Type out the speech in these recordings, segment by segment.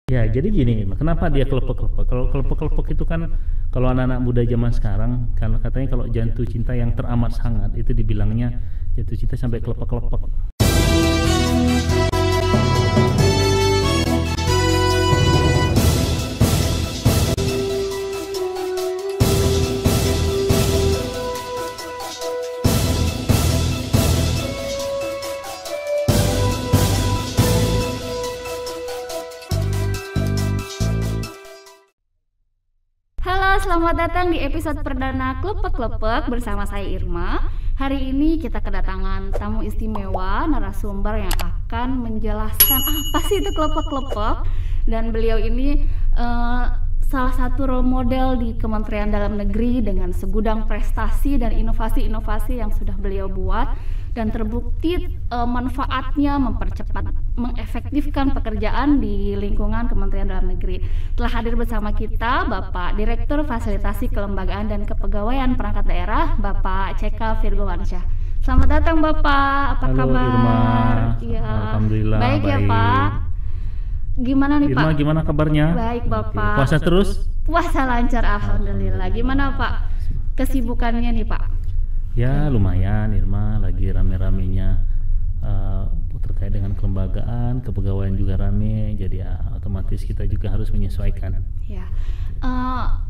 Ya, jadi gini, kenapa dia kelepek-kelepek? Kalau kelepek-kelepek itu kan, kalau anak-anak muda zaman sekarang, kan katanya kalau jatuh cinta yang teramat sangat, itu dibilangnya jatuh cinta sampai kelepek-kelepek. Halo, selamat datang di episode perdana Klepek-Klepek bersama saya Irma. Hari ini kita kedatangan tamu istimewa, narasumber yang akan menjelaskan apa sih itu klepek-klepek. Dan beliau ini salah satu role model di Kementerian Dalam Negeri dengan segudang prestasi dan inovasi-inovasi yang sudah beliau buat. Dan terbukti manfaatnya mempercepat, mengefektifkan pekerjaan di lingkungan Kementerian Dalam Negeri. Telah hadir bersama kita Bapak Direktur Fasilitasi Kelembagaan dan Kepegawaian Perangkat Daerah, Bapak C.K. Virgowansyah. Selamat datang Bapak, apa Halo, kabar? Irma. Ya. Alhamdulillah Baik ya Pak. Gimana nih Irma, Pak? gimana kabarnya? Baik Bapak. Puasa terus? Puasa lancar, Alhamdulillah. Gimana Pak kesibukannya nih Pak? Ya lumayan, Irma, lagi rame-ramenya terkait dengan kelembagaan, kepegawaian juga rame, jadi ya otomatis kita juga harus menyesuaikan. Ya,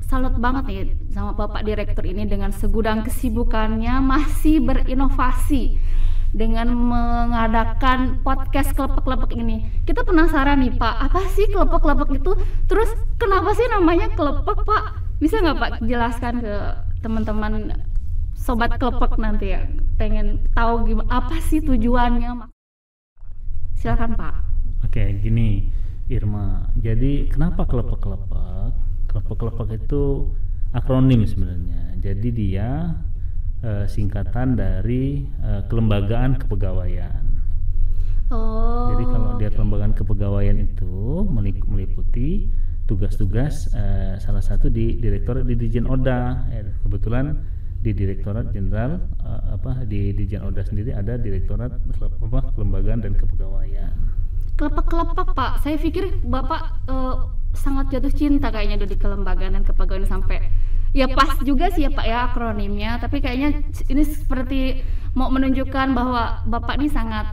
salut banget nih sama Bapak Direktur ini dengan segudang kesibukannya masih berinovasi dengan mengadakan podcast Klepek-Klepek ini. Kita penasaran nih Pak, apa sih Klepek-Klepek itu? Terus kenapa sih namanya Klepek Pak? Bisa nggak Pak jelaskan ke teman-teman Sobat Klepek nanti ya, pengen tahu gimana, apa sih tujuannya? Silakan Pak. Oke, gini Irma, jadi kenapa kelepek-kelepek? Kelepek-kelepek itu akronim sebenarnya. Jadi dia singkatan dari kelembagaan kepegawaian. Oh. Jadi kalau dia kelembagaan kepegawaian itu meliputi tugas-tugas salah satu di Direktorat di Dirjen Oda. Kebetulan di Direktorat Jenderal di Dirjen Oda sendiri ada Direktorat Kelembagaan dan Kepegawaian. Kelepek-kelepek Pak, saya pikir Bapak sangat jatuh cinta kayaknya di kelembagaan dan kepegawaian sampai ya pas juga sih ya Pak ya akronimnya, tapi kayaknya ini seperti mau menunjukkan bahwa Bapak ini sangat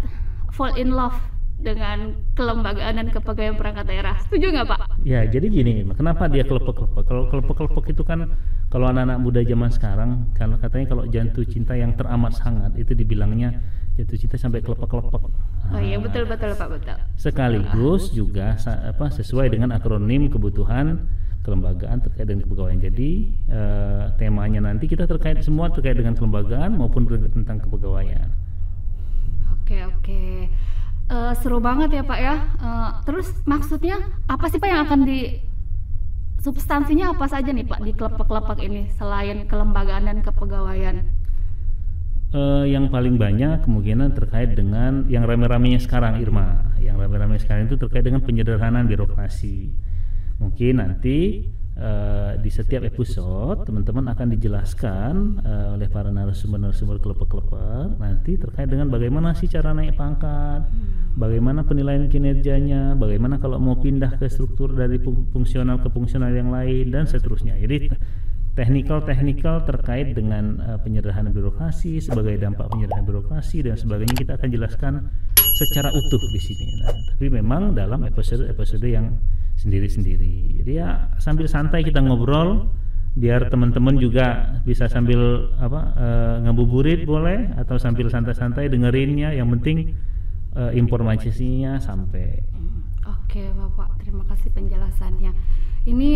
fall in love dengan kelembagaan dan kepegawaian perangkat daerah. Setuju nggak Pak? Ya, jadi gini, kenapa dia kelepek-kelepek? Kalau kelepek-kelepek itu kan, kalau anak-anak muda zaman sekarang, kan katanya kalau jatuh cinta yang teramat sangat, itu dibilangnya jatuh cinta sampai kelepek-kelepek. Oh iya, betul Pak, betul. Sekaligus juga sesuai dengan akronim kebutuhan kelembagaan terkait dengan kepegawaian. Jadi temanya nanti kita semua terkait dengan kelembagaan maupun tentang kepegawaian. Oke. Seru banget ya Pak ya. Terus maksudnya apa sih Pak yang akan substansinya apa saja nih Pak di kelepek-kelepek ini selain kelembagaan dan kepegawaian? Yang paling banyak kemungkinan terkait dengan yang rame-ramenya sekarang Irma. Yang rame-rame sekarang itu terkait dengan penyederhanaan birokrasi. Mungkin nanti di setiap episode teman-teman akan dijelaskan oleh para narasumber kelepek-kelepek nanti terkait dengan bagaimana sih cara naik pangkat, bagaimana penilaian kinerjanya, bagaimana kalau mau pindah ke struktur dari fungsional ke fungsional yang lain dan seterusnya. Jadi teknikal terkait dengan penyederhanaan birokrasi, sebagai dampak penyederhanaan birokrasi dan sebagainya kita akan jelaskan secara utuh di sini. Nah, tapi memang dalam episode yang sendiri-sendiri. Jadi ya sambil santai kita ngobrol, biar teman-teman juga bisa sambil ngabuburit boleh, atau sambil santai-santai dengerinnya. Yang penting informasinya sampai. Oke Bapak, terima kasih penjelasannya. Ini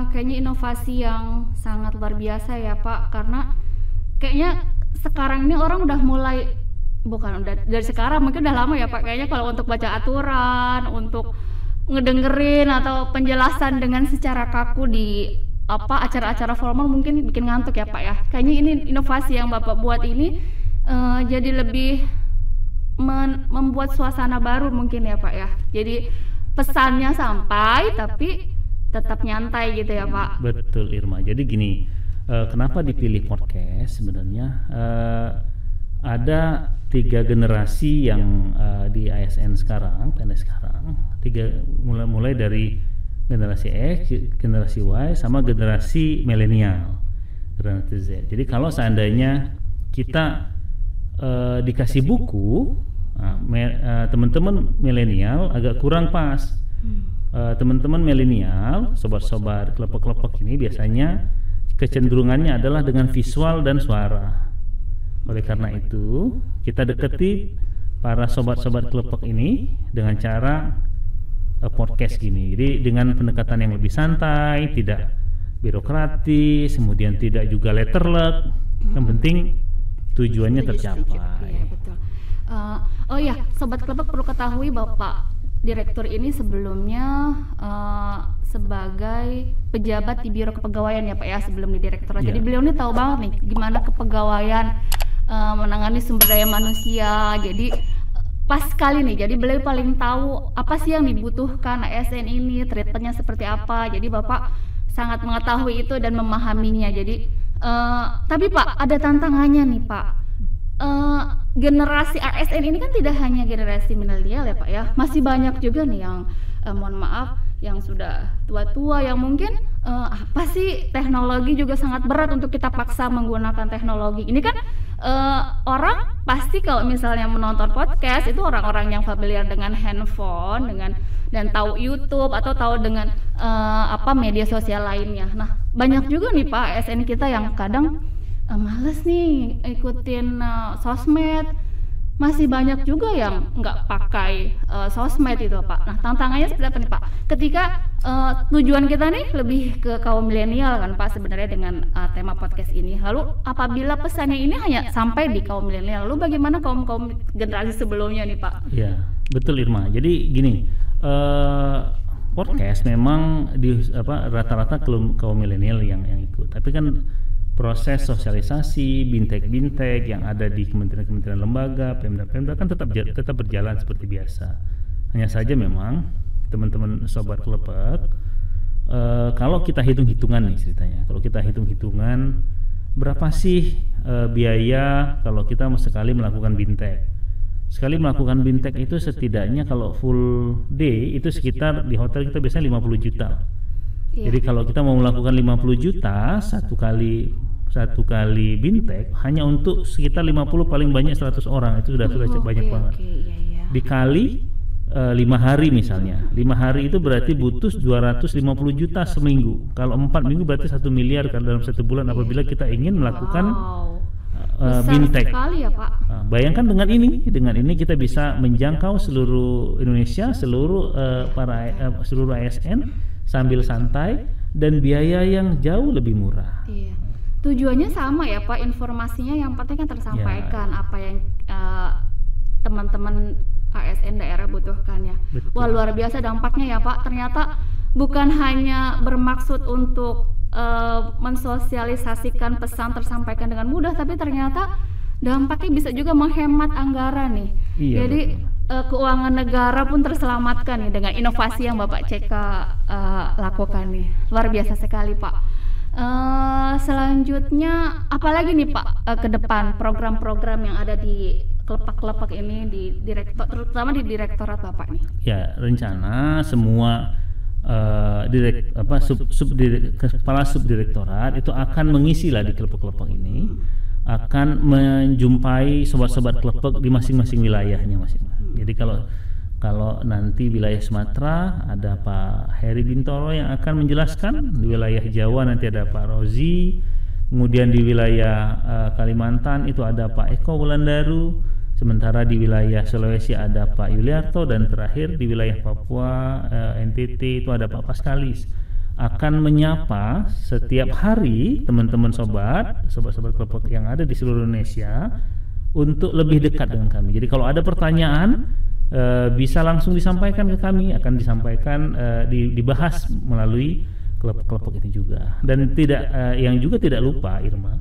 kayaknya inovasi yang sangat luar biasa ya Pak, karena kayaknya sekarang ini orang udah mulai, bukan udah dari sekarang, mungkin udah lama ya Pak, kayaknya kalau untuk baca aturan, untuk ngedengerin atau penjelasan dengan secara kaku di acara-acara formal mungkin bikin ngantuk ya Pak ya. Kayaknya ini inovasi yang Bapak buat ini jadi lebih membuat suasana baru mungkin ya Pak ya. Jadi pesannya sampai tapi tetap nyantai gitu ya Pak. Betul Irma. Jadi gini, kenapa dipilih podcast sebenarnya? Ada tiga generasi yang di ASN sekarang, PNS sekarang, mulai dari generasi X, generasi Y, sama generasi milenial, generasi Z. Jadi kalau seandainya kita dikasih buku, teman-teman milenial agak kurang pas. Teman-teman milenial, sobat-sobat kelompok-kelompok ini biasanya kecenderungannya adalah dengan visual dan suara. Oleh karena itu, kita deketi para sobat-sobat kelompok ini dengan cara podcast gini. Jadi dengan pendekatan yang lebih santai, tidak birokratis, kemudian tidak juga letterlek. Yang penting tujuannya tercapai. Iya, betul. Oh ya, sobat kelompok perlu ketahui Bapak Direktur ini sebelumnya sebagai pejabat di Biro Kepegawaian ya Pak ya, sebelum di Direktorat. Jadi beliau ini tahu banget nih gimana kepegawaian menangani sumber daya manusia. Jadi pas sekali nih, jadi beliau paling tahu apa sih yang dibutuhkan ASN ini, treatmentnya seperti apa. Jadi Bapak sangat mengetahui itu dan memahaminya. Jadi tapi Pak, ada tantangannya nih Pak. Generasi ASN ini kan tidak hanya generasi milenial ya Pak ya, masih banyak juga nih yang mohon maaf yang sudah tua-tua yang mungkin apa sih, teknologi juga sangat berat untuk kita paksa menggunakan teknologi. Ini kan orang pasti kalau misalnya menonton podcast itu orang-orang yang familiar dengan handphone, dan tahu YouTube atau tahu dengan media sosial lainnya. Nah, banyak juga nih Pak ASN kita yang kadang males nih ikutin sosmed. Masih banyak juga yang nggak pakai sosmed itu Pak. Nah, tantangannya seperti apa nih Pak? Ketika tujuan kita nih lebih ke kaum milenial kan Pak sebenarnya dengan tema podcast ini. Lalu apabila pesannya ini hanya sampai di kaum milenial, lalu bagaimana kaum generasi sebelumnya nih Pak? Ya, betul Irma. Jadi gini, podcast memang rata-rata kaum milenial yang ikut. Tapi kan proses sosialisasi bintek-bintek yang ada di kementerian-kementerian lembaga, Pemda kan tetap berjalan seperti biasa. Hanya saja memang teman-teman sobat kelepek, kalau kita hitung-hitungan nih ceritanya, kalau kita hitung-hitungan berapa sih biaya kalau kita sekali melakukan bintek? Sekali melakukan bintek itu setidaknya kalau full day itu sekitar di hotel kita biasanya 50 juta. Jadi kalau kita mau melakukan 50 juta satu kali bintek hanya untuk sekitar 50 paling banyak 100 orang, itu sudah banyak banget. Dikali 5 hari misalnya. 5 hari itu berarti butuh 250 juta seminggu. Kalau 4 minggu berarti 1 miliar kan dalam 1 bulan apabila kita ingin melakukan bintek. Sekali ya Pak. Nah, bayangkan dengan ini kita bisa menjangkau seluruh Indonesia, seluruh seluruh ASN sambil santai dan biaya yang jauh lebih murah. Iya. Tujuannya sama ya Pak, informasinya yang penting kan tersampaikan apa yang teman-teman ASN daerah butuhkan ya. Betul. Wah, luar biasa dampaknya ya Pak. Ternyata bukan hanya bermaksud untuk mensosialisasikan pesan tersampaikan dengan mudah, tapi ternyata dampaknya bisa juga menghemat anggaran nih. Iya, jadi keuangan negara pun terselamatkan nih dengan inovasi yang Bapak CK lakukan nih. Luar biasa sekali Pak. Selanjutnya apalagi nih Pak ke depan program-program yang ada di kelompok-kelompok ini di terutama di direktorat Bapak nih? Ya, rencana semua kepala subdirektorat itu akan mengisi lah di kelompok-kelompok ini, akan menjumpai sobat-sobat kelompok di masing-masing wilayahnya masing-masing. Jadi kalau nanti wilayah Sumatera ada Pak Heri Bintoro yang akan menjelaskan, di wilayah Jawa nanti ada Pak Rozi, kemudian di wilayah Kalimantan itu ada Pak Eko Wulandaru, sementara di wilayah Sulawesi ada Pak Yuliarto, dan terakhir di wilayah Papua NTT itu ada Pak Paskalis. Akan menyapa setiap hari teman-teman sobat-sobat kelompok yang ada di seluruh Indonesia untuk lebih dekat dengan kami. Jadi kalau ada pertanyaan bisa langsung disampaikan ke kami, akan disampaikan dibahas melalui kelompok-kelompok ini juga. Dan yang juga tidak lupa Irma,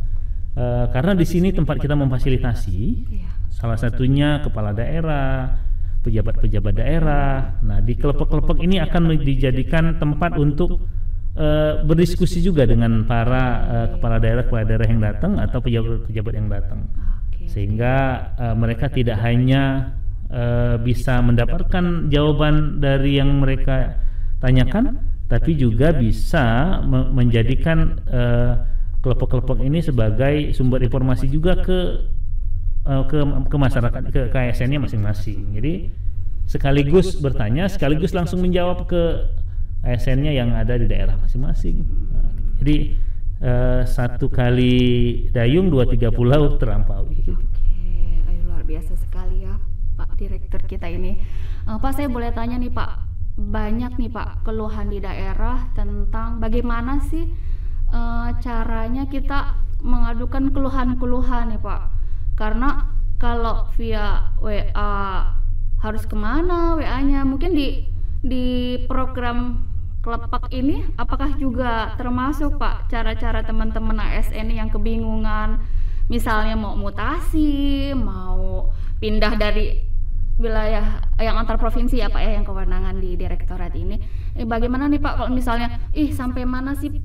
karena di sini tempat kita memfasilitasi, salah satunya kepala daerah, pejabat-pejabat daerah. Nah, di kelompok-kelompok ini akan dijadikan tempat untuk berdiskusi juga dengan para kepala daerah yang datang atau pejabat-pejabat yang datang. Sehingga mereka tidak hanya bisa mendapatkan jawaban dari yang mereka tanyakan, tapi juga bisa menjadikan kelompok-kelompok ini sebagai sumber informasi juga ke masyarakat, ke ASN-nya masing-masing. Jadi sekaligus bertanya, sekaligus langsung menjawab ke ASN-nya yang ada di daerah masing-masing. Jadi satu kali dayung 2-3 pulau terampaui. Luar biasa sekali ya Pak Direktur kita ini. Pak, saya boleh tanya nih Pak, banyak nih Pak keluhan di daerah tentang bagaimana sih caranya kita mengadukan keluhan-keluhan nih Pak. Karena kalau via WA harus kemana WA-nya? Mungkin di program Klepak ini apakah juga termasuk Pak cara-cara teman-teman ASN yang kebingungan, misalnya mau mutasi, mau pindah dari wilayah yang antar provinsi ya Pak ya, yang kewenangan di direktorat ini. Bagaimana nih Pak kalau misalnya sampai mana sih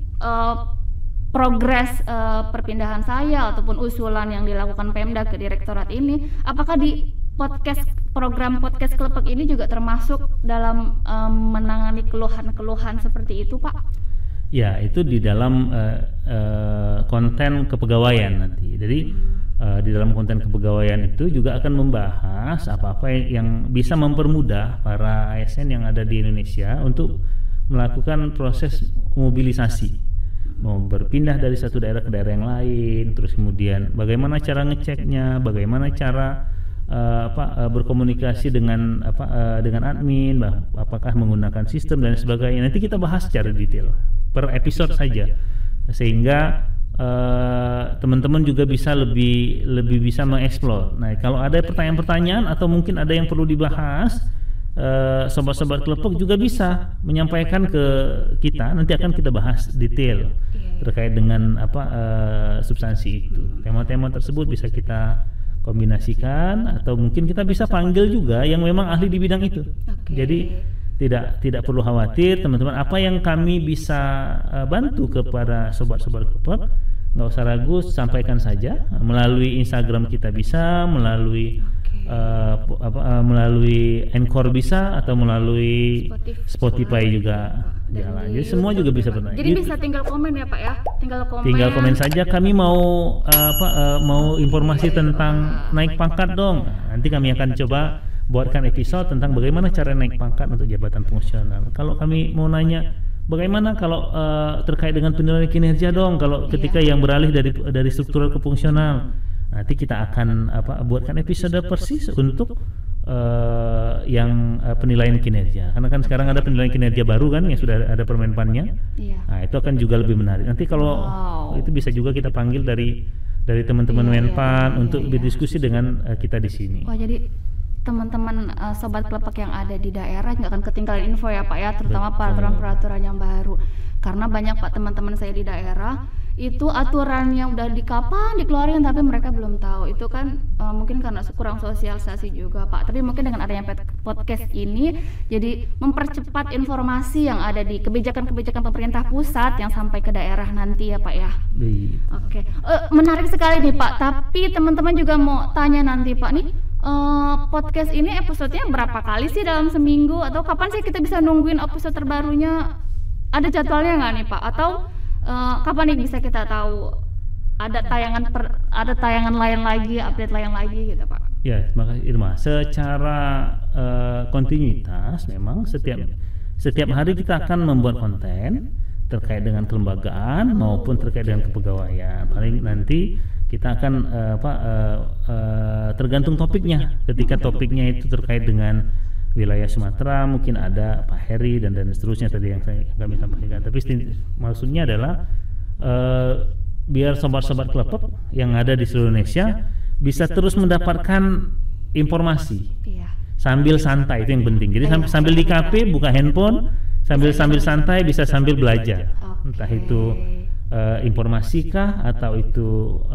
progres perpindahan saya ataupun usulan yang dilakukan Pemda ke direktorat ini? Apakah di program podcast Klepak ini juga termasuk dalam menangani keluhan-keluhan seperti itu Pak? Ya, itu di dalam konten kepegawaian nanti. Jadi di dalam konten kepegawaian itu juga akan membahas apa-apa yang bisa mempermudah para ASN yang ada di Indonesia untuk melakukan proses mobilisasi, mau berpindah dari satu daerah ke daerah yang lain, terus kemudian bagaimana cara ngeceknya, bagaimana cara berkomunikasi dengan admin, apakah menggunakan sistem dan sebagainya. Nanti kita bahas secara detail per episode saja, sehingga teman-teman juga bisa lebih bisa mengeksplor. Nah, kalau ada pertanyaan-pertanyaan atau mungkin ada yang perlu dibahas, sobat-sobat Klepak juga bisa menyampaikan ke kita. Nanti akan kita bahas detail terkait dengan substansi itu. Tema-tema tersebut bisa kita kombinasikan, atau mungkin kita bisa panggil juga yang memang ahli di bidang itu. Jadi tidak perlu khawatir teman-teman, apa yang kami bisa bantu kepada sobat-sobat Klepak, nggak usah ragu, sampaikan saja melalui Instagram kita, bisa melalui melalui Anchor bisa, atau melalui Spotify juga jalan. Jadi semua juga bisa bertanya. Jadi bisa tinggal komen ya Pak ya, tinggal komen saja, kami mau mau informasi tentang naik pangkat dong. Nanti kami akan coba buatkan episode tentang bagaimana cara naik pangkat untuk jabatan fungsional. Kalau kami mau nanya bagaimana kalau terkait dengan penilaian kinerja dong, kalau ketika yang beralih dari struktural ke fungsional, nanti kita akan buatkan episode persis untuk yang penilaian kinerja. Karena kan sekarang ada penilaian kinerja baru kan, yang sudah ada permenpannya. Nah, itu akan juga lebih menarik. Nanti kalau itu bisa juga kita panggil dari teman-teman Menpan untuk berdiskusi dengan kita di sini. Wah, jadi teman-teman sobat Klepak yang ada di daerah nggak akan ketinggalan info ya Pak ya, terutama peraturan-peraturan yang baru. Karena banyak Pak teman-teman saya di daerah itu aturannya udah kapan dikeluarin tapi mereka belum tahu. Itu kan mungkin karena kurang sosialisasi juga Pak. Tapi mungkin dengan adanya podcast ini jadi mempercepat informasi yang ada di kebijakan-kebijakan pemerintah pusat yang sampai ke daerah nanti ya Pak ya. Oke. Menarik sekali nih Pak. Tapi teman-teman juga mau tanya nanti Pak nih, podcast ini episodenya berapa kali sih dalam seminggu, atau kapan sih kita bisa nungguin episode terbarunya? Ada jadwalnya nggak nih Pak? Atau kapan nih bisa kita tahu ada tayangan lain lagi, update lain lagi gitu Pak? Ya, terima kasih Irma. Secara kontinuitas memang setiap hari kita akan membuat konten terkait dengan kelembagaan maupun terkait dengan kepegawaian. Paling nanti kita akan tergantung topiknya. Ketika topiknya itu terkait dengan wilayah Sumatera, mungkin ada Pak Heri dan seterusnya tadi yang kami sampaikan. Tapi maksudnya adalah biar sobat-sobat Klepak yang ada di seluruh Indonesia bisa terus mendapatkan informasi sambil santai, itu yang penting. Jadi sambil di kafe buka handphone, sambil santai, bisa sambil belajar. Entah itu informasi kah, atau itu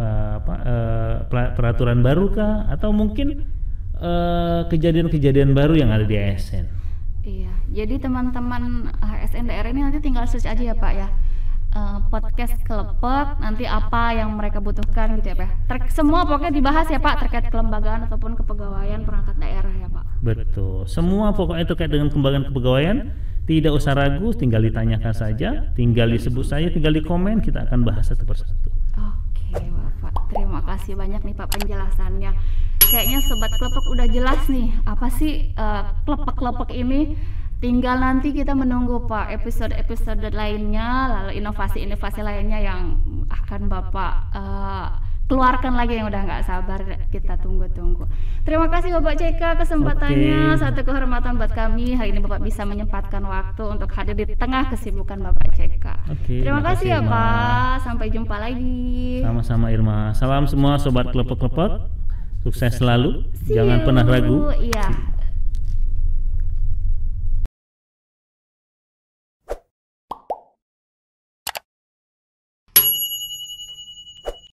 peraturan baru kah, atau mungkin kejadian-kejadian baru yang ada di ASN. Iya, jadi teman-teman ASN daerah ini nanti tinggal search aja ya Pak ya. podcast Kelepek, nanti apa yang mereka butuhkan gitu ya Pak. Semua pokoknya dibahas ya Pak terkait kelembagaan ataupun kepegawaian perangkat daerah ya Pak. Betul. Semua pokoknya terkait dengan kembangan kepegawaian, tidak usah ragu, tinggal ditanyakan saja, tinggal disebut saja, tinggal di komen, kita akan bahas satu persatu. Oke Bapak, terima kasih banyak nih Pak penjelasannya. Kayaknya Sobat Kelepek udah jelas nih apa sih kelepek-kelepek ini. Tinggal nanti kita menunggu Pak episode-episode lainnya, lalu inovasi-inovasi lainnya yang akan Bapak keluarkan lagi yang udah nggak sabar kita tunggu-tunggu. Terima kasih Bapak CK kesempatannya. Satu kehormatan buat kami hari ini Bapak bisa menyempatkan waktu untuk hadir di tengah kesibukan Bapak CK. Terima kasih ya Irma. Pak. Sampai jumpa lagi. Sama-sama Irma. Salam semua Sobat Kelepek-Kelepek. Sukses selalu. See Jangan you. pernah ragu. Iya.